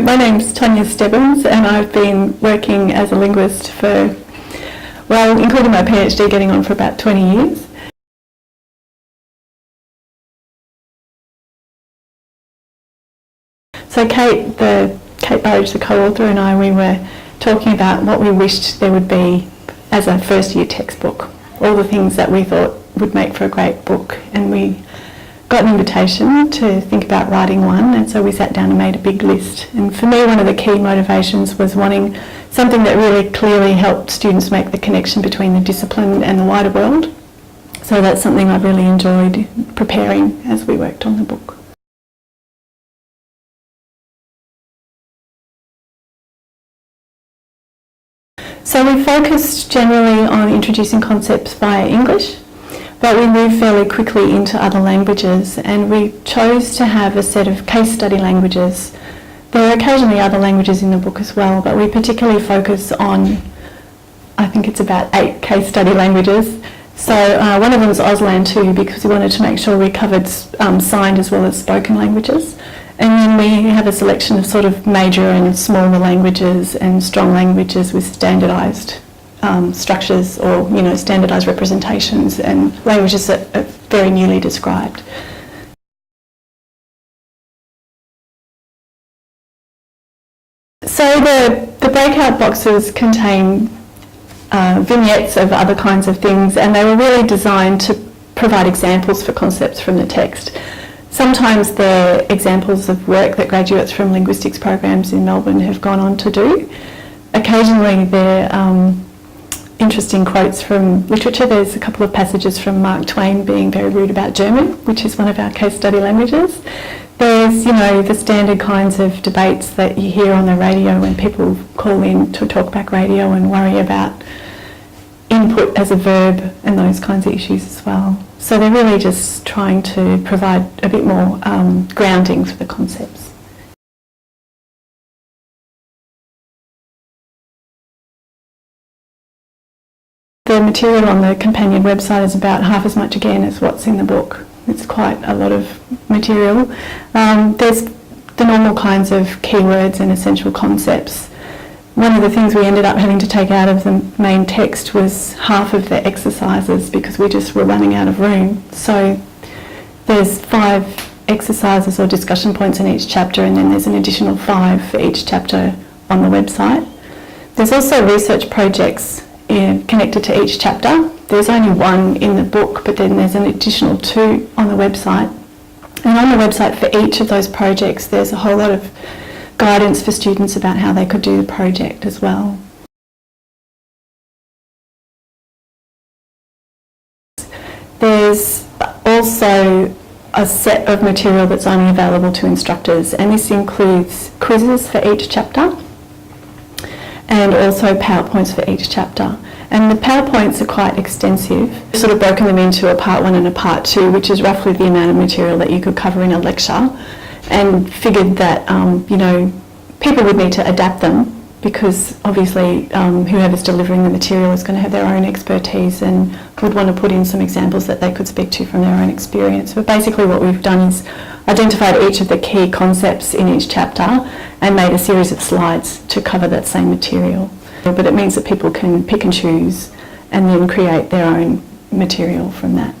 My name's Tonya Stebbins and I've been working as a linguist for, well, including my PhD, getting on for about 20 years. So Kate Burridge, the co-author, and I, we were talking about what we wished there would be as a first year textbook, all the things that we thought would make for a great book, and we got an invitation to think about writing one, and so we sat down and made a big list. And for me, one of the key motivations was wanting something that really clearly helped students make the connection between the discipline and the wider world. So that's something I've really enjoyed preparing as we worked on the book. So we focused generally on introducing concepts via English, but we moved fairly quickly into other languages, and we chose to have a set of case study languages. There are occasionally other languages in the book as well, but we particularly focus on, I think it's about 8 case study languages. So one of them is Auslan too, because we wanted to make sure we covered signed as well as spoken languages. And then we have a selection of sort of major and smaller languages and strong languages with standardised structures, or standardised representations, and languages that are very newly described. So the breakout boxes contain vignettes of other kinds of things, and they were really designed to provide examples for concepts from the text. Sometimes they're examples of work that graduates from linguistics programs in Melbourne have gone on to do. Occasionally they're interesting quotes from literature. There's a couple of passages from Mark Twain being very rude about German, which is one of our case study languages. There's, the standard kinds of debates that you hear on the radio when people call in to talkback radio and worry about input as a verb and those kinds of issues as well. So they're really just trying to provide a bit more grounding for the concepts. The material on the companion website is about half as much again as what's in the book. It's quite a lot of material. There's the normal kinds of keywords and essential concepts. One of the things we ended up having to take out of the main text was half of the exercises because we just were running out of room. So there's 5 exercises or discussion points in each chapter, and then there's an additional 5 for each chapter on the website. There's also research projects connected to each chapter. There's only 1 in the book, but then there's an additional 2 on the website. And on the website for each of those projects, there's a whole lot of guidance for students about how they could do the project as well. There's also a set of material that's only available to instructors, and this includes quizzes for each chapter and also PowerPoints for each chapter. And the PowerPoints are quite extensive. We've sort of broken them into a part 1 and a part 2, which is roughly the amount of material that you could cover in a lecture, and figured that people would need to adapt them because obviously whoever's delivering the material is going to have their own expertise and would want to put in some examples that they could speak to from their own experience. But basically what we've done is identified each of the key concepts in each chapter and made a series of slides to cover that same material. But it means that people can pick and choose and then create their own material from that.